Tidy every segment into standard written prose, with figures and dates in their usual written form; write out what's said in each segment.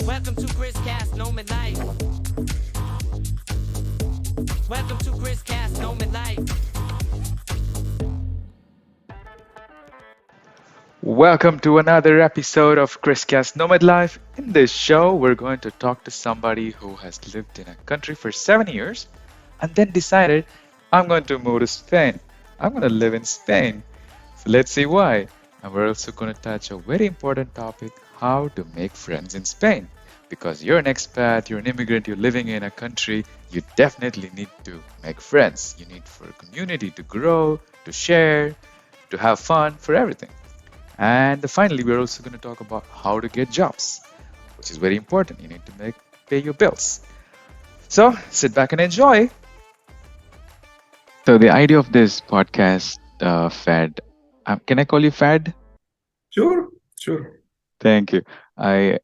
Welcome to Krizcast, nomad life. Welcome to Krizcast, nomad life. Welcome to another episode of Krizcast Nomad Life. In this show, we're going to talk to somebody who has lived in a country for 7 years and then decided, I'm going to move to Spain. I'm going to live in Spain. So let's see why. And we're also going to touch a very important topic, how to make friends in Spain. Because you're an expat, you're an immigrant, you're living in a country, you definitely need to make friends. You need for a community to grow, to share, to have fun, for everything. And finally, we're also going to talk about how to get jobs, which is very important. You need to pay your bills. So sit back and enjoy. So the idea of this podcast, Fed, can I call you Fed? Sure, sure. Thank you. I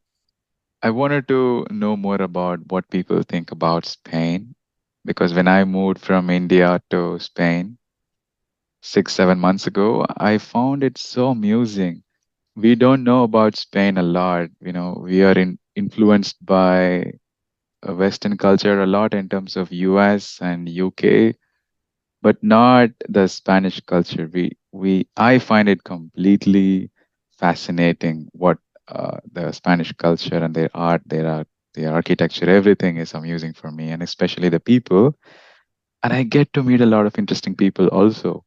I wanted to know more about what people think about Spain because when I moved from India to Spain 6, 7 months ago, I found it so amusing. We don't know about Spain a lot. We are influenced by Western culture a lot in terms of US and UK, but not the Spanish culture. I find it completely fascinating what the Spanish culture and their art, their architecture, everything is amusing for me, and especially the people. And I get to meet a lot of interesting people also.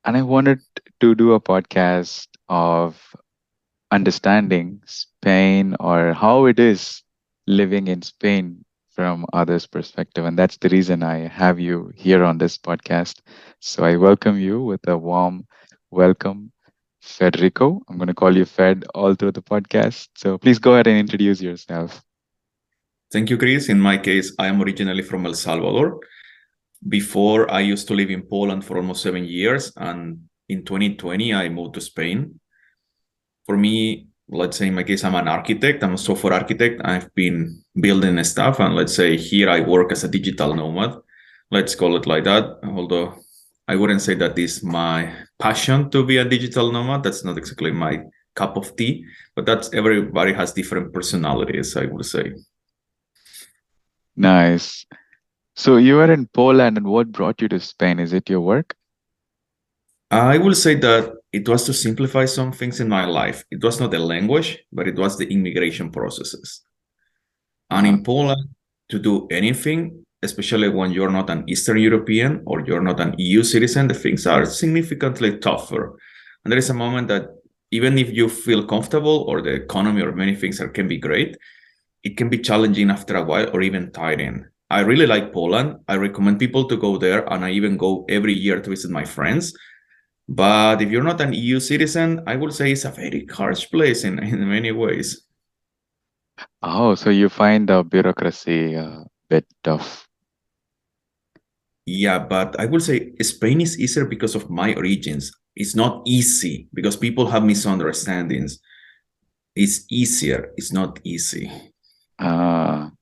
And I wanted to do a podcast of understanding Spain or how it is living in Spain from others' perspective. And that's the reason I have you here on this podcast. So I welcome you with a warm welcome, Federico. I'm going to call you Fed all through the podcast. So please go ahead and introduce yourself. Thank you, Kriz. In my case, I am originally from El Salvador. Before, I used to live in Poland for almost 7 years, and in 2020, I moved to Spain. For me, let's say in my case, I'm an architect. I'm a software architect. I've been building stuff, and let's say here I work as a digital nomad. Let's call it like that. Although I wouldn't say that is my passion to be a digital nomad. That's not exactly my cup of tea, but that's everybody has different personalities, I would say. Nice. So you were in Poland, and what brought you to Spain? Is it your work? I will say that it was to simplify some things in my life. It was not the language, but it was the immigration processes. And Uh, in Poland, to do anything, especially when you're not an Eastern European or you're not an EU citizen, the things are significantly tougher. And there is a moment that even if you feel comfortable or the economy or many things can be great, it can be challenging after a while or even tiring. I really like Poland. I recommend people to go there, and I even go every year to visit my friends. But if you're not an EU citizen, I would say it's a very harsh place in many ways. oh, so you find the bureaucracy a bit tough. Yeah, but I would say Spain is easier because of my origins. It's not easy because people have misunderstandings. It's easier. It's not easy. Ah,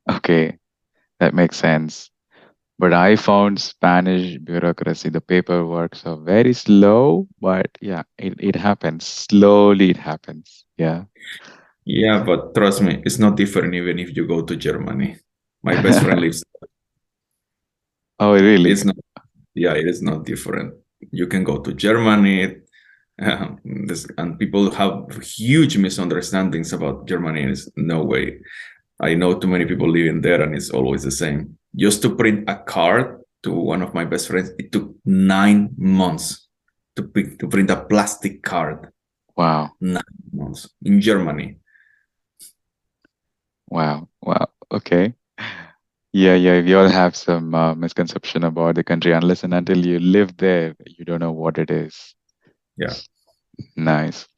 okay, that makes sense. But I found Spanish bureaucracy, the paperwork, so very slow, but yeah, it happens. Slowly it happens. Yeah. Yeah, but trust me, it's not different even if you go to Germany. My best friend lives. Oh, really? It's not. Yeah, it is not different. You can go to Germany, and people have huge misunderstandings about Germany. It's no way. I know too many people living there, and it's always the same. Just to print a card to one of my best friends, it took 9 months to print a plastic card. Wow. 9 months in Germany. Wow. Wow. Okay. Yeah, yeah. We all have some misconception about the country. Unless and until you live there, you don't know what it is. Yeah. Nice.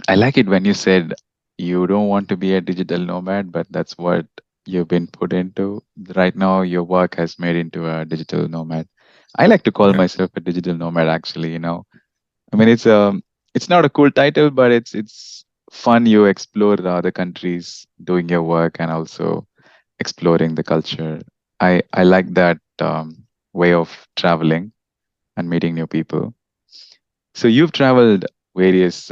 I like it when you said you don't want to be a digital nomad, but that's what you've been put into. Right now, your work has made into a digital nomad. I like to call Yeah. myself a digital nomad, actually. I mean, it's not a cool title, but it's fun. You explore the other countries doing your work and also exploring the culture. I like that way of traveling and meeting new people. So you've traveled various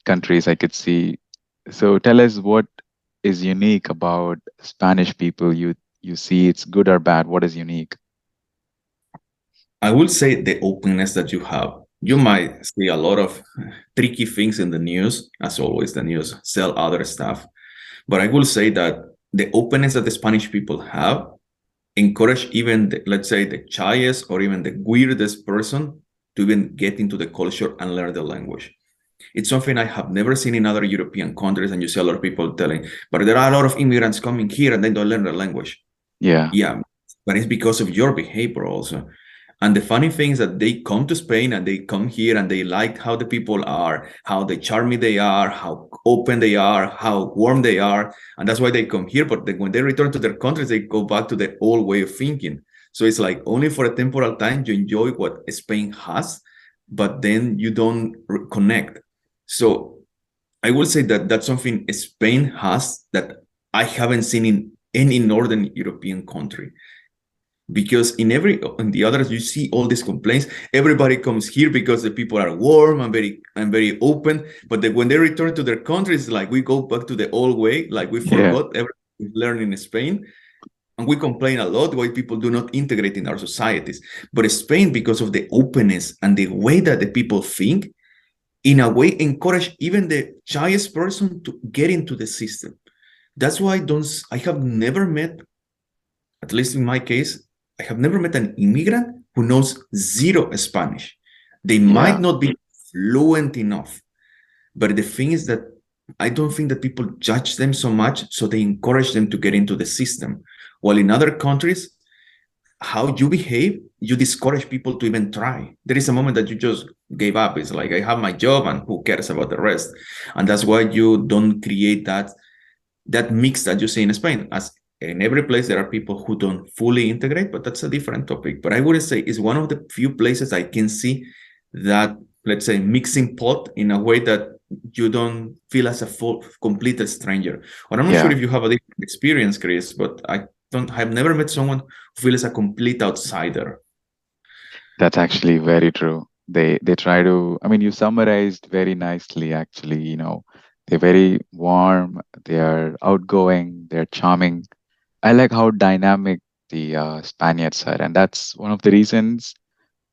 countries. I could see. So tell us what is unique about Spanish people. You see it's good or bad. What is unique? I will say the openness that you have. You might see a lot of tricky things in the news. As always, the news sell other stuff. But I will say that the openness that the Spanish people have encourage even, let's say, the shyest or even the weirdest person to even get into the culture and learn the language. It's something I have never seen in other European countries, and you see a lot of people telling, but there are a lot of immigrants coming here and they don't learn the language. Yeah, Yeah, but it's because of your behavior also. And the funny thing is that they come to Spain and they come here and they like how the people are, how they charming they are, how open they are, how warm they are. And that's why they come here. But when they return to their countries, they go back to their old way of thinking. So it's like only for a temporal time you enjoy what Spain has, but then you don't connect. So I will say that that's something Spain has that I haven't seen in any Northern European country, because in the others you see all these complaints. Everybody comes here because the people are warm and very open, but then when they return to their countries, like we go back to the old way, like we yeah, forgot everything we learned in Spain, and we complain a lot why people do not integrate in our societies. But Spain, because of the openness and the way that the people think, in a way encourage even the shyest person to get into the system. That's why I have never met, at least in my case, I have never met an immigrant who knows zero Spanish. They might yeah, not be fluent enough, but the thing is that I don't think that people judge them so much, so they encourage them to get into the system. While in other countries, how you behave, you discourage people to even try. There is a moment that you just gave up. It's like, I have my job and who cares about the rest? And that's why you don't create that mix that you see in Spain. As in every place, there are people who don't fully integrate, but that's a different topic. But I would say it's one of the few places I can see that, let's say, mixing pot in a way that you don't feel as a full, complete stranger. Or I'm not sure yeah. if you have a different experience, Chris, but I've never met someone who feels a complete outsider. That's actually very true. They try to, I mean, you summarized very nicely, actually, they're very warm, they are outgoing, they're charming. I like how dynamic the Spaniards are, and that's one of the reasons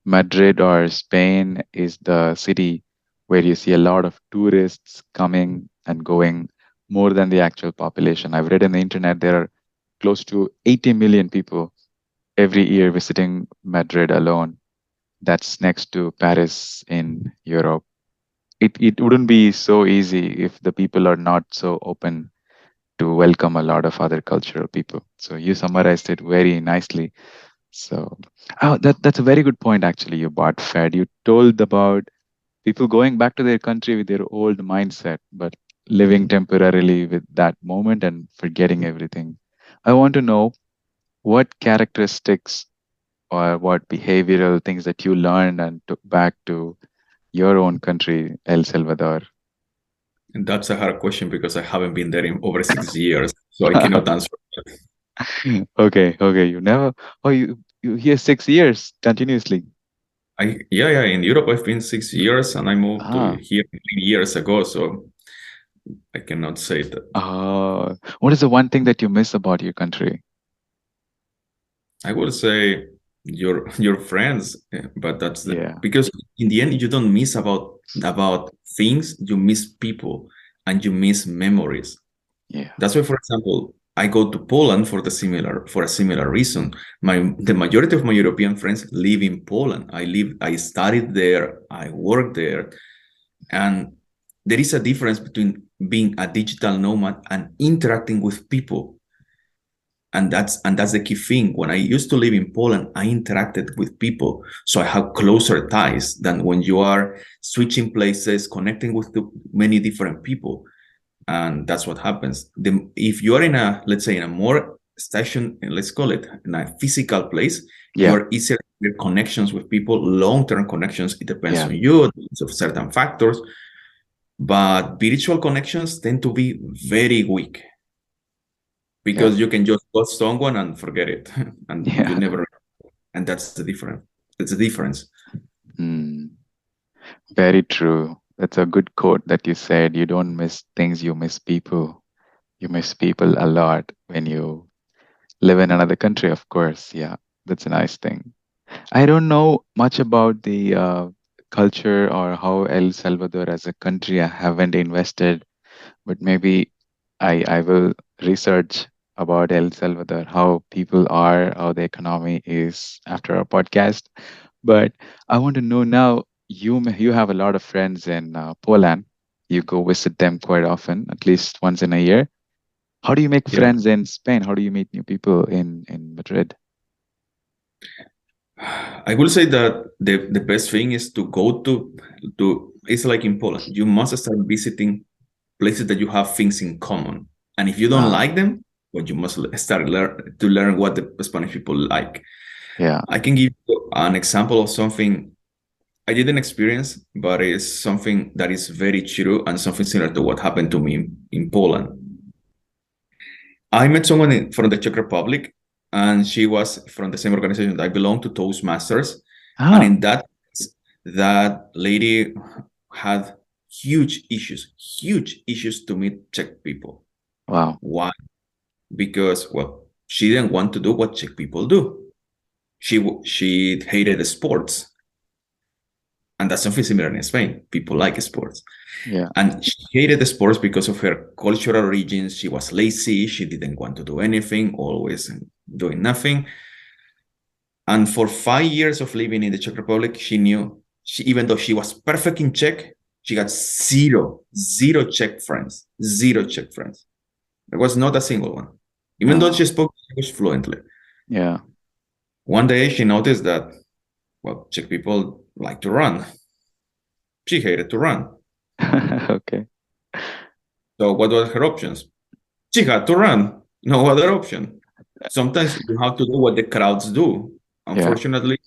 Madrid or Spain is the city where you see a lot of tourists coming and going more than the actual population. I've read on the internet there are close to 80 million people every year visiting Madrid alone. That's next to Paris in Europe. It wouldn't be so easy if the people are not so open to welcome a lot of other cultural people. So you summarized it very nicely. So, that's a very good point actually you brought, Fed. You told about people going back to their country with their old mindset, but living temporarily with that moment and forgetting everything. I want to know what characteristics or what behavioral things that you learned and took back to your own country, El Salvador. And that's a hard question because I haven't been there in over 6 years, so I cannot answer. Okay, okay. You never, oh, you here 6 years continuously. Yeah, in Europe I've been 6 years, and I moved to Ah, here 3 years ago, so I cannot say that. what is the one thing that you miss about your country? I would say your friends, but that's Yeah, because in the end you don't miss about things, you miss people and you miss memories. yeah, That's why, for example, I go to Poland for a similar reason. The majority of my European friends live in Poland. I studied there, I worked there, and there is a difference between being a digital nomad and interacting with people. And that's the key thing. When I used to live in Poland, I interacted with people, so I have closer ties than when you are switching places, connecting with many different people. And that's what happens. If you are in a, let's say, in a more station, let's call it in a physical place, you yeah, are easier to build connections with people, long-term connections. It depends yeah, on you, it depends on certain factors, but virtual connections tend to be very weak yeah, because you can just post someone and forget it, and you yeah. never. And that's the difference. It's a difference. Mm, very true. That's a good quote that you said. You don't miss things, you miss people. You miss people a lot when you live in another country, of course. Yeah, that's a nice thing. I don't know much about the culture or how El Salvador as a country. I haven't invested, but maybe I will research about El Salvador, how people are, how the economy is after our podcast. But I want to know now. You have a lot of friends in Poland. You go visit them quite often, at least once in a year. How do you make Yeah. friends in Spain? How do you meet new people in Madrid? I will say that the best thing is to go to it's like in Poland. You must start visiting places that you have things in common. And if you don't Ah, like them, well, you must start to learn what the Spanish people like. yeah. I can give you an example of something I didn't experience, but it's something that is very true and something similar to what happened to me in Poland. I met someone from the Czech Republic, and she was from the same organization that I belong to, Toastmasters. And Ah, in that lady had huge issues to meet Czech people. wow. Why? Because, well, she didn't want to do what Czech people do. She hated sports, and that's something similar in Spain. People like sports. Yeah. And she hated the sports because of her cultural origins. She was lazy. She didn't want to do anything, always doing nothing. And for 5 years of living in the Czech Republic, she knew, even though she was perfect in Czech, she got zero Czech friends, zero Czech friends. There was not a single one, even though Oh, she spoke English fluently. yeah. One day she noticed that, well, Czech people like to run. She hated to run. Okay. So what were her options? She had to run. No other option. Sometimes you have to do what the crowds do. Yeah. Unfortunately,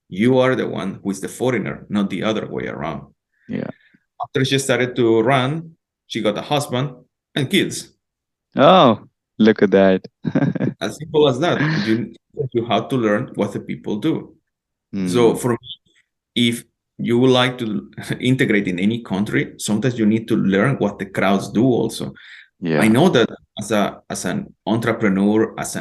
you are the one who is the foreigner, not the other way around. Yeah. After she started to run, she got a husband and kids. Oh, look at that. As simple as that. You have to learn what the people do. So Hmm. for me, if you would like to integrate in any country, sometimes you need to learn what the crowds do also. I Yeah. know that as an entrepreneur, as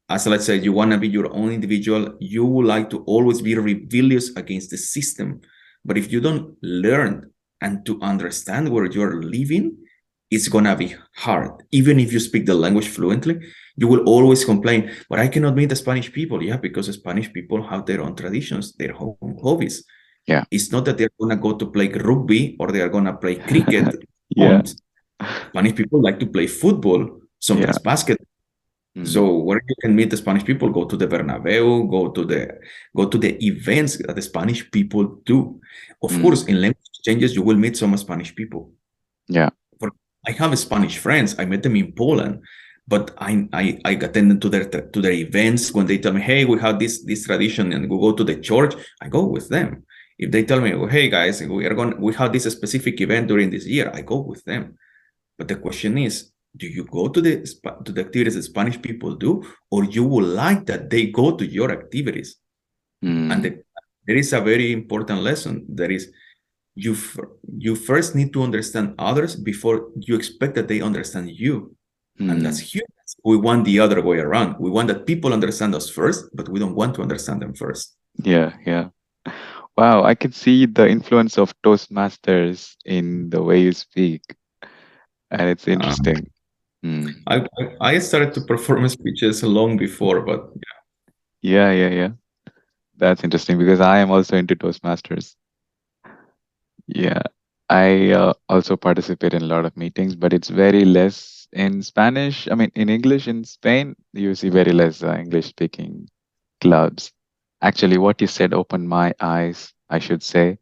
as let's say you want to be your own individual, you would like to always be rebellious against the system. But if you don't learn and to understand where you're living, it's gonna be hard. Even if you speak the language fluently, you will always complain, but I cannot meet the Spanish people. Yeah, because the Spanish people have their own traditions, their own hobbies. Yeah. It's not that they're gonna go to play rugby or they are gonna play cricket. Yeah. Spanish people like to play football, Yeah. sometimes basketball. Hmm. So where you can meet the Spanish people, go to the Bernabeu, go to the events that the Spanish people do. Of Hmm. course, in language exchanges, you will meet some Spanish people. Yeah. For I have Spanish friends. I met them in Poland, but I attended to their events when they tell me, hey, we have this tradition and we go to the church. I go with them. If they tell me, oh, hey guys, we have this specific event during this year, I go with them. But the question is, do you go to the activities that Spanish people do, or you would like that they go to your activities? And Hmm. there is a very important lesson. That is, you first need to understand others before you expect that they understand you. And that's Hmm. humans. We want the other way around. We want that people understand us first, but we don't want to understand them first. Yeah. Yeah. Wow. I can see the influence of Toastmasters in the way you speak, and it's Um, interesting. Hmm. I started to perform speeches long before, but Yeah. Yeah. Yeah. That's interesting because I am also into Toastmasters. Yeah, I also participate in a lot of meetings, but it's very less in Spanish. I mean, in English in Spain, you see very less English speaking clubs. Actually, what you said opened my eyes, I should say.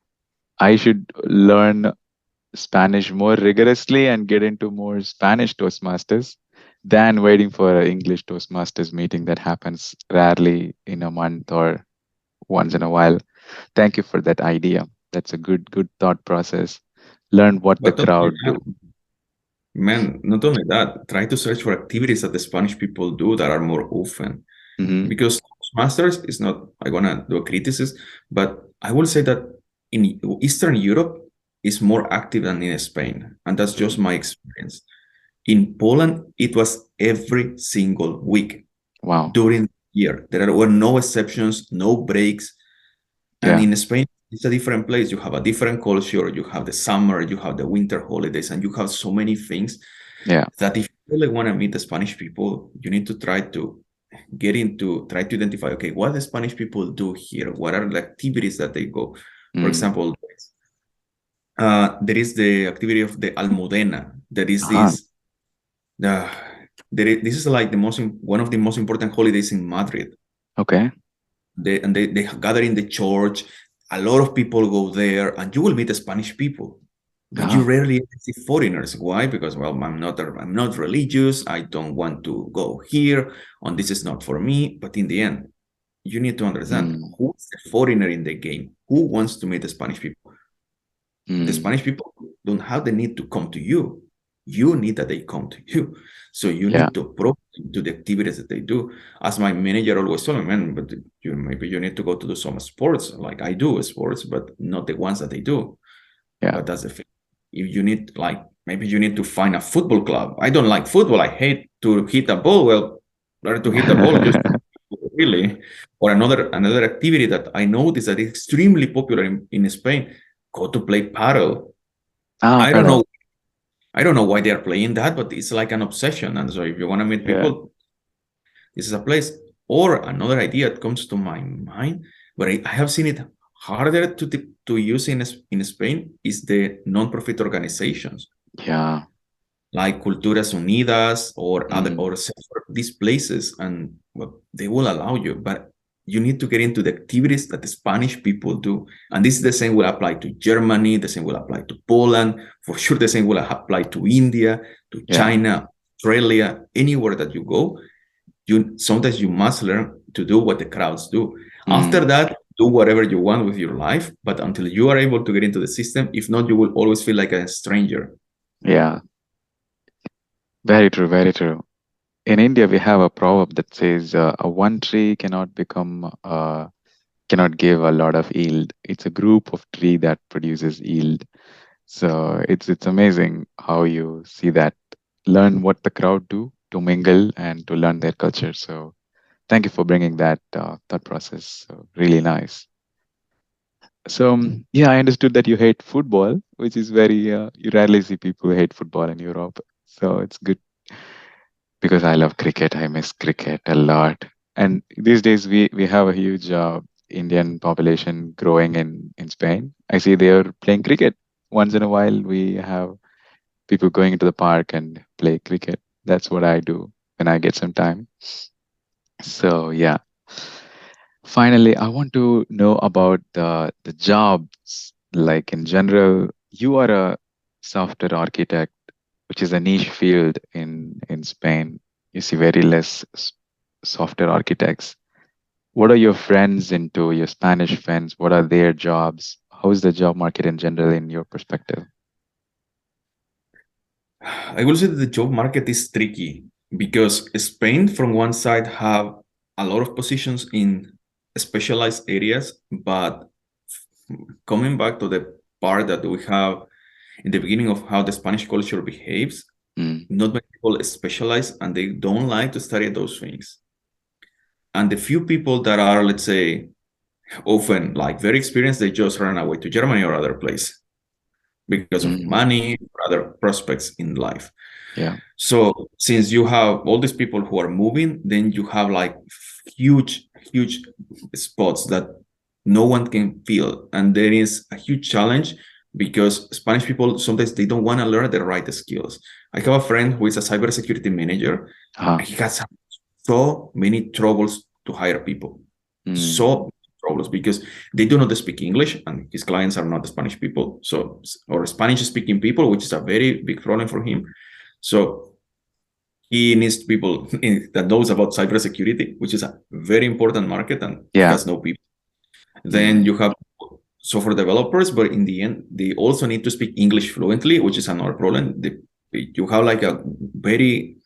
I should learn Spanish more rigorously and get into more Spanish Toastmasters than waiting for an English Toastmasters meeting that happens rarely in a month or once in a while. Thank you for that idea. That's a good thought process. Learn what the but not only crowd that, do. man, not only that, try to search for activities that the Spanish people do that are more often. Hmm. Because Masters is not, I want to do a criticism, but I will say that in Eastern Europe, is more active than in Spain, and that's just my experience. In Poland, it was every single week Wow. during the year. There were no exceptions, no breaks. And Yeah. in Spain, it's a different place. You have a different culture. You have the summer, you have the winter holidays, and you have so many things Yeah. that if you really want to meet the Spanish people, you need to try to try to identify, okay, what the Spanish people do here? What are the activities that they go? For example, there is the activity of the Almudena. There is Uh-huh. this is like one of the most important holidays in Madrid. Okay. They gather in the church. A lot of people go there, and you will meet the Spanish people, but you Uh-huh. rarely see foreigners. Why? Because, well, I'm not religious. I don't want to go here, and this is not for me. But in the end, you need to understand Mm. who is the foreigner in the game. Who wants to meet the Spanish people? The Mm. Spanish people don't have the need to come to you. You need that they come to you. So you Yeah. need to approach them to the activities that they do. As my manager always told me, man, but maybe you need to go to do some sports, like I do sports, but not the ones that they do. Yeah. But that's the thing. If you need, like, maybe you need to find a football club. I don't like football. I hate to hit a ball. Well, better to hit a ball just really. Or another activity that I noticed that is extremely popular in Spain, go to play paddle. Ah, I don't paddle. know. I don't know why they are playing that, but it's like an obsession. And so if you want to meet Yeah. people, this is a place. Or another idea that comes to my mind, but I have seen it harder to use in Spain, is the non-profit organizations Yeah. like Culturas Unidas or Mm. these places, and well, they will allow you, but you need to get into the activities that the Spanish people do. And this is the same will apply to Germany, the same will apply to Poland, for sure the same will apply to India, to Yeah. China, Australia, anywhere that you go. Sometimes you must learn to do what the crowds do. After Mm. that, do whatever you want with your life, but until you are able to get into the system, if not, you will always feel like a stranger. Yeah. Very true. Very true. In India, we have a proverb that says, "A one tree cannot give a lot of yield. It's a group of tree that produces yield." So it's amazing how you see that. Learn what the crowd do to mingle and to learn their culture. So thank you for bringing that thought process. So really nice. So yeah, I understood that you hate football, which is very you rarely see people who hate football in Europe. So it's good because I love cricket. I miss cricket a lot. And these days we have a huge Indian population growing in Spain. I see they are playing cricket. Once in a while, we have people going into the park and play cricket. That's what I do when I get some time. So yeah. Finally, I want to know about the jobs. Like in general, you are a software architect, which is a niche field in Spain. You see very less software architects. What are your friends into, your Spanish friends? What are their jobs? How is the job market in general in your perspective? I will say that the job market is tricky because Spain, from one side, have a lot of positions in specialized areas, but coming back to the part that we have in the beginning of how the Spanish culture behaves, Mm. not many people specialize and they don't like to study those things. And the few people that are, let's say, often like very experienced, they just run away to Germany or other place because of Mm. money or other prospects in life. Yeah. So since you have all these people who are moving, then you have like huge spots that no one can fill. And there is a huge challenge because Spanish people, sometimes they don't want to learn the right skills. I have a friend who is a cybersecurity manager. Uh-huh. He has so many troubles to hire people. Mm. So many troubles because they do not speak English and his clients are not Spanish people. So, or Spanish speaking people, which is a very big problem for him. So he needs people that knows about cybersecurity, which is a very important market, and he Yeah. has no people. Then Mm. you have software developers, but in the end, they also need to speak English fluently, which is another problem. You have like a very,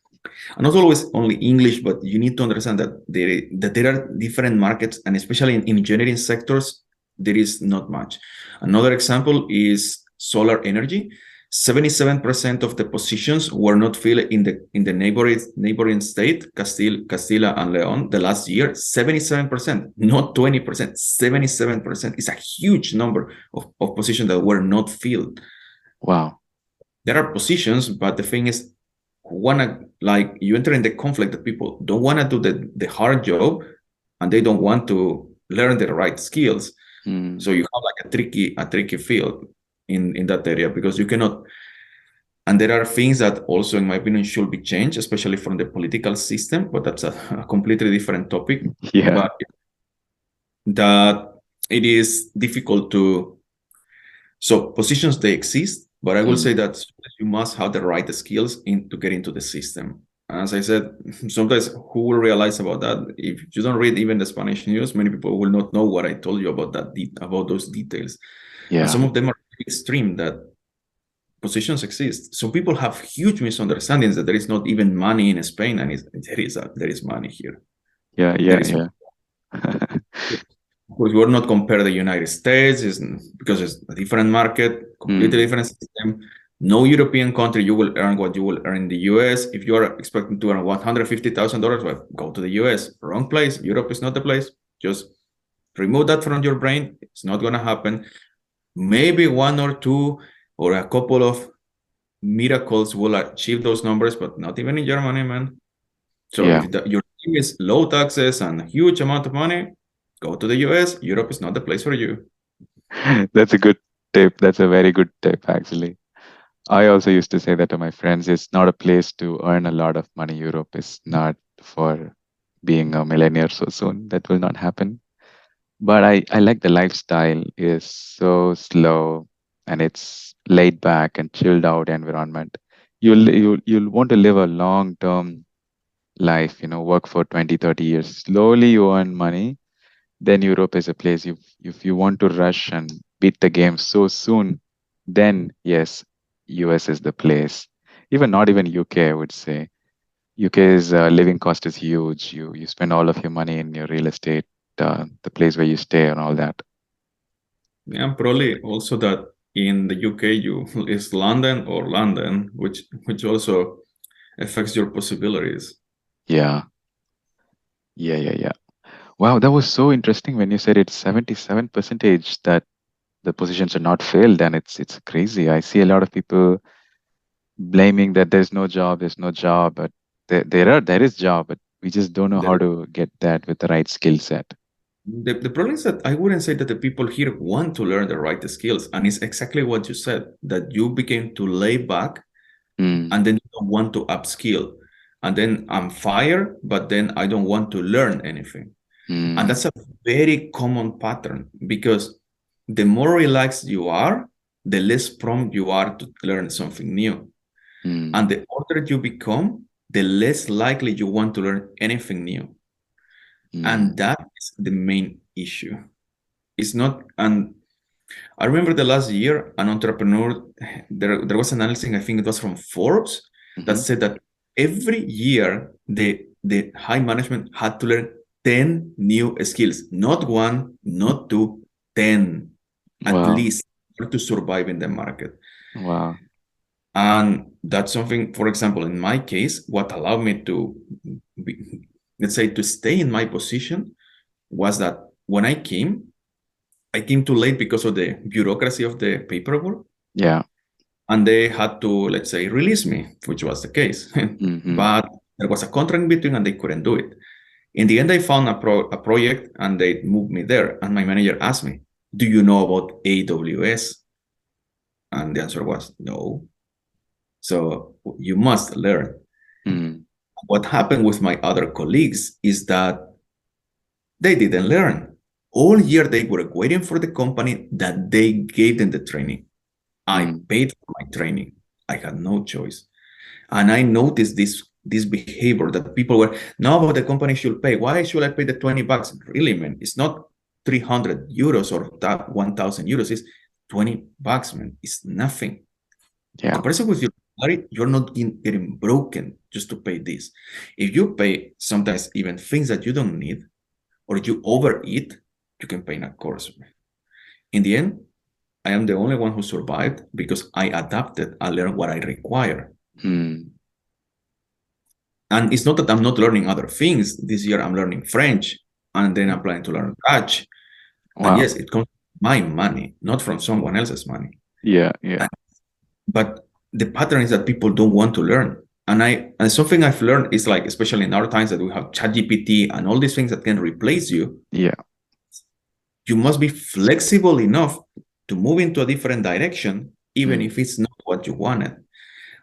not always only English, but you need to understand that there are different markets, and especially in engineering sectors, there is not much. Another example is solar energy. 77% of the positions were not filled in the neighboring state, Castilla and Leon, the last year. 77%, not 20%. 77% is a huge number of positions that were not filled. Wow. There are positions, but the thing is, you enter in the conflict that people don't want to do the hard job, and they don't want to learn the right skills. So you have like a tricky field in that area, because you cannot. And there are things that also, in my opinion, should be changed, especially from the political system, but that's a completely different topic. Yeah. But that it is difficult to. So positions, they exist, but I will say that you must have the right skills to get into the system. As I said, sometimes who will realize about that? If you don't read even the Spanish news, many people will not know what I told you about about those details. Yeah. And some of them are extreme, that positions exist. So people have huge misunderstandings that there is not even money in Spain, and there is money here. Yeah. We will not compare the United States, because it's a different market, completely different system. No European country you will earn what you will earn in the US. If you are expecting to earn $150,000, well, go to the US. Wrong place. Europe is not the place. Just remove that from your brain. It's not going to happen. Maybe one or two or a couple of miracles will achieve those numbers, but not even in Germany, man. So if your team is low taxes and a huge amount of money, go to the US. Europe is not the place for you. That's a good tip. That's a very good tip, actually. I also used to say that to my friends. It's not a place to earn a lot of money. Europe is not for being a millionaire so soon. That will not happen. But I like the lifestyle. It is so slow, and it's laid back and chilled out environment. You'll want to live a long-term life, work for 20, 30 years. Slowly you earn money. Then Europe is a place. If you want to rush and beat the game so soon, then yes, US is the place. Not even UK, I would say. UK's living cost is huge. You spend all of your money in your real estate, the place where you stay, and all that. Yeah, probably also that in the UK is London or London, which also affects your possibilities. Yeah. Wow, that was so interesting when you said it's 77 percentage that the positions are not filled, and it's crazy. I see a lot of people blaming that there's no job, but there is job, but we just don't know how to get that with the right skill set. The problem is that I wouldn't say that the people here want to learn the right skills, and it's exactly what you said, that you became too laid back, and then you don't want to upskill, and then I'm fired, but then I don't want to learn anything. And that's a very common pattern, because the more relaxed you are, the less prompt you are to learn something new. And the older you become, the less likely you want to learn anything new. And that is the main issue. It's not, and I remember the last year, an entrepreneur, there was an analysis, I think it was from Forbes, that said that every year the high management had to learn 10 new skills, not one, not two, 10 at least, in order to survive in the market. Wow. And that's something, for example, in my case, what allowed me to, let's say, to stay in my position was that when I came too late because of the bureaucracy of the paperwork. Yeah. And they had to, let's say, release me, which was the case. But there was a contract in between and they couldn't do it. In the end, I found a project and they moved me there. And my manager asked me, do you know about AWS? And the answer was no. So you must learn. What happened with my other colleagues is that they didn't learn. All year they were waiting for the company that they gave them the training. I paid for my training. I had no choice. And I noticed this behavior that people were, no, but the company should pay. Why should I pay the $20? Really, man, it's not 300 euros or that 1,000 euros. It's $20, man. It's nothing. Yeah. Comparison with your salary, you're not getting broken just to pay this. If you pay sometimes even things that you don't need, or you overeat, you can pay in a course. In the end, I am the only one who survived because I adapted. I learned what I require. Hmm. And it's not that I'm not learning other things. This year I'm learning French, and then I'm planning to learn Dutch. And Wow. yes, it comes from my money, not from someone else's money. Yeah, yeah. But the pattern is that people don't want to learn. And something I've learned is like, especially in our times that we have ChatGPT and all these things that can replace you, Yeah. you must be flexible enough to move into a different direction, even if it's not what you wanted.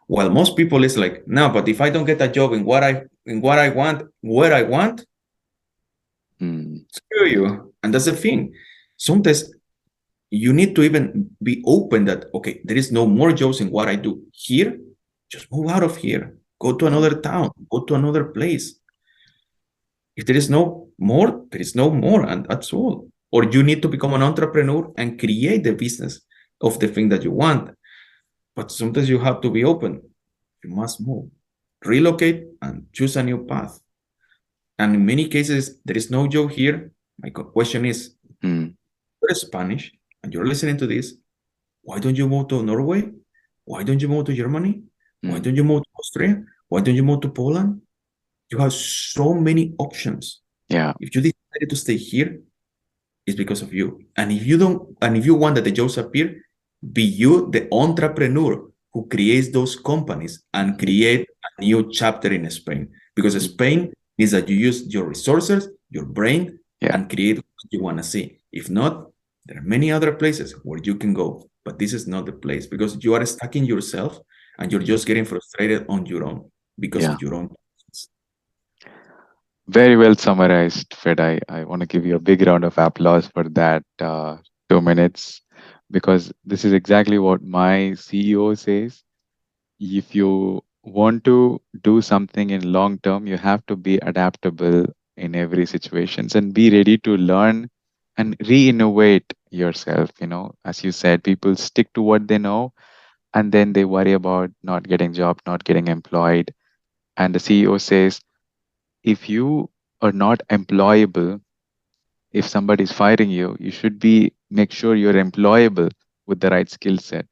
While most people is like, no, but if I don't get a job in what I want, where I want, screw you. And that's the thing. Sometimes you need to even be open that, okay, there is no more jobs in what I do here. Just move out of here. Go to another town. Go to another place. If there is no more, there is no more, and that's all. Or you need to become an entrepreneur and create the business of the thing that you want. But sometimes you have to be open. You must move, relocate, and choose a new path. And in many cases, there is no job here. My question is, you're Spanish and you're listening to this. Why don't you move to Norway? Why don't you move to Germany? Why don't you move to Austria? Why don't you move to Poland? You have so many options. Yeah. If you decided to stay here, it's because of you. And if you don't, and if you want that the jobs appear, be you the entrepreneur who creates those companies and create a new chapter in Spain. Because Spain is that you use your resources, your brain, and create what you want to see. If not, there are many other places where you can go, but this is not the place because you are stuck in yourself and you're just getting frustrated on your own because of your own. Very well summarized, Fred. I want to give you a big round of applause for that 2 minutes because this is exactly what my CEO says. If you want to do something in long term, you have to be adaptable in every situations and be ready to learn and re-innovate yourself. As you said, people stick to what they know and then they worry about not getting job, not getting employed. And the CEO says, if you are not employable, if somebody is firing you, you should be make sure you're employable with the right skill set.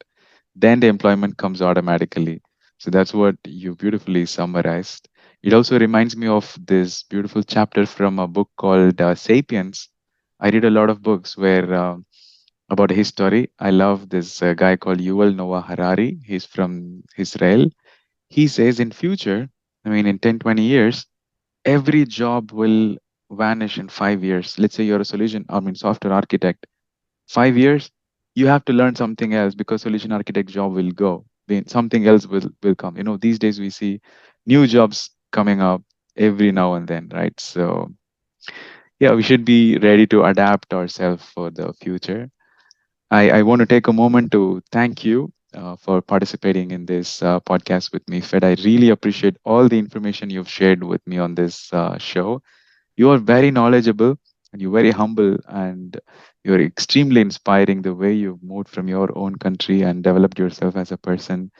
Then the employment comes automatically. So that's what you beautifully summarized. It also reminds me of this beautiful chapter from a book called Sapiens. I read a lot of books where about history. I love this guy called Yuval Noah Harari. He's from Israel. He says in future, I mean in 10, 20 years, every job will vanish in 5 years. Let's say you're a software architect. 5 years, you have to learn something else because solution architect job will go. Then something else will come. These days we see new jobs coming up every now and then, right? So yeah, we should be ready to adapt ourselves for the future. I want to take a moment to thank you for participating in this podcast with me, Fed. I really appreciate all the information you've shared with me on this show. You are very knowledgeable and you're very humble and you're extremely inspiring the way you've moved from your own country and developed yourself as a person.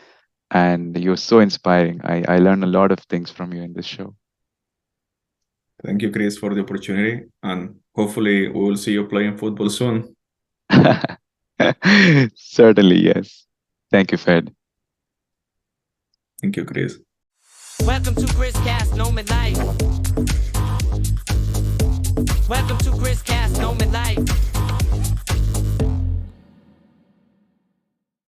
And you're so inspiring. I learned a lot of things from you in this show. Thank you, Kriz, for the opportunity. And hopefully we will see you playing football soon. Certainly, yes. Thank you, Fed. Thank you, Kriz. Welcome to Krizcast, nomad life. Welcome to Krizcast, nomad life.